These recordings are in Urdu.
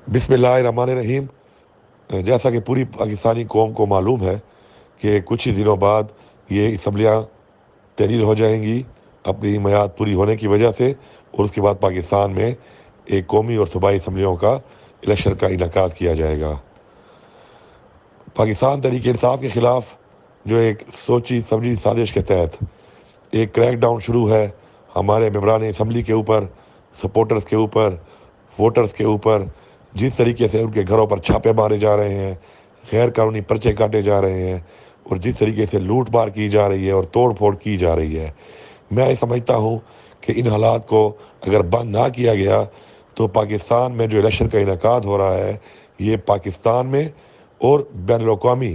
بسم اللہ الرحمن الرحیم۔ جیسا کہ پوری پاکستانی قوم کو معلوم ہے کہ کچھ ہی دنوں بعد یہ اسمبلیاں تحلیل ہو جائیں گی اپنی میعاد پوری ہونے کی وجہ سے، اور اس کے بعد پاکستان میں ایک قومی اور صوبائی اسمبلیوں کا الیکشن کا انعقاد کیا جائے گا۔ پاکستان تحریک انصاف کے خلاف جو ایک سوچی سمجھی سازش کے تحت ایک کریک ڈاؤن شروع ہے ہمارے ممبران اسمبلی کے اوپر، سپورٹرز کے اوپر، ووٹرز کے اوپر، جس طریقے سے ان کے گھروں پر چھاپے مارے جا رہے ہیں، غیر قانونی پرچے کاٹے جا رہے ہیں، اور جس طریقے سے لوٹ مار کی جا رہی ہے اور توڑ پھوڑ کی جا رہی ہے، میں سمجھتا ہوں کہ ان حالات کو اگر بند نہ کیا گیا تو پاکستان میں جو الیکشن کا انعقاد ہو رہا ہے، یہ پاکستان میں اور بین الاقوامی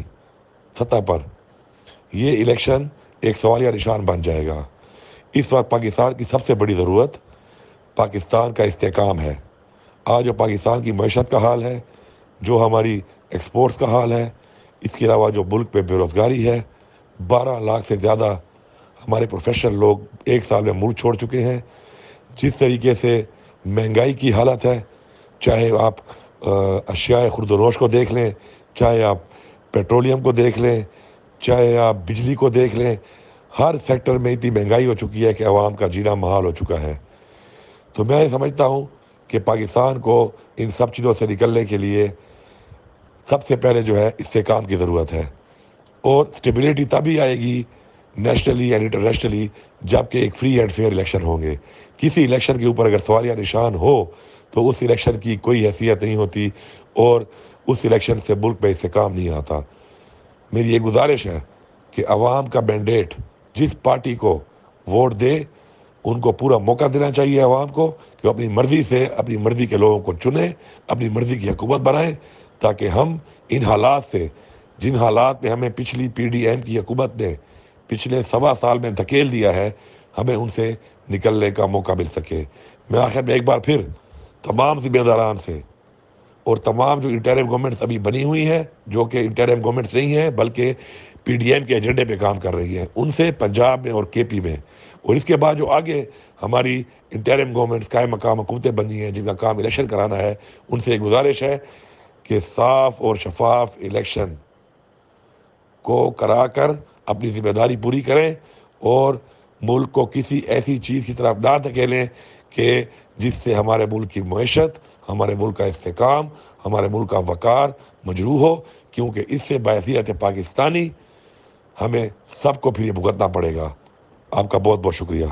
سطح پر یہ الیکشن ایک سوالیہ نشان بن جائے گا۔ اس وقت پاکستان کی سب سے بڑی ضرورت پاکستان کا استحکام ہے۔ آج جو پاکستان کی معیشت کا حال ہے، جو ہماری ایکسپورٹس کا حال ہے، اس کے علاوہ جو ملک میں بے روزگاری ہے، 12 لاکھ سے زیادہ ہمارے پروفیشنل لوگ ایک سال میں ملک چھوڑ چکے ہیں، جس طریقے سے مہنگائی کی حالت ہے، چاہے آپ اشیاء خرد و نوش کو دیکھ لیں، چاہے آپ پیٹرولیم کو دیکھ لیں، چاہے آپ بجلی کو دیکھ لیں، ہر سیکٹر میں اتنی مہنگائی ہو چکی ہے کہ عوام کا جینا محال ہو چکا ہے۔ تو میں سمجھتا ہوں کہ پاکستان کو ان سب چیزوں سے نکلنے کے لیے سب سے پہلے جو ہے استحکام کی ضرورت ہے، اور اسٹیبلٹی تبھی آئے گی نیشنلی اینڈ انٹرنیشنلی جب کہ ایک فری اینڈ فیئر الیکشن ہوں گے۔ کسی الیکشن کے اوپر اگر سوالیہ نشان ہو تو اس الیکشن کی کوئی حیثیت نہیں ہوتی، اور اس الیکشن سے ملک میں استحکام نہیں آتا۔ میری یہ گزارش ہے کہ عوام کا مینڈیٹ جس پارٹی کو ووٹ دے، ان کو پورا موقع دینا چاہیے عوام کو کہ وہ اپنی مرضی سے اپنی مرضی کے لوگوں کو چنیں، اپنی مرضی کی حکومت بنائیں، تاکہ ہم ان حالات سے، جن حالات میں ہمیں پچھلی پی ڈی ایم کی حکومت نے پچھلے 1.25 سال میں دھکیل دیا ہے، ہمیں ان سے نکلنے کا موقع مل سکے۔ میں آخر میں ایک بار پھر تمام ذمہ داران سے اور تمام جو انٹرم گورنمنٹس ابھی بنی ہوئی ہیں، جو کہ انٹرم گورنمنٹس نہیں ہیں بلکہ پی ڈی ایم کے ایجنڈے پہ کام کر رہی ہیں، ان سے پنجاب میں اور کے پی میں، اور اس کے بعد جو آگے ہماری انٹرم گورنمنٹس قائم مقام حکومتیں بنی ہیں جن کا کام الیکشن کرانا ہے، ان سے ایک گزارش ہے کہ صاف اور شفاف الیکشن کو کرا کر اپنی ذمہ داری پوری کریں، اور ملک کو کسی ایسی چیز کی طرف نہ دھکیلیں کہ جس سے ہمارے ملک کی معیشت، ہمارے ملک کا استحکام، ہمارے ملک کا وقار مجروح ہو، کیونکہ اس سے بحیثیت پاکستانی ہمیں سب کو پھر یہ بھگتنا پڑے گا۔ آپ کا بہت بہت شکریہ۔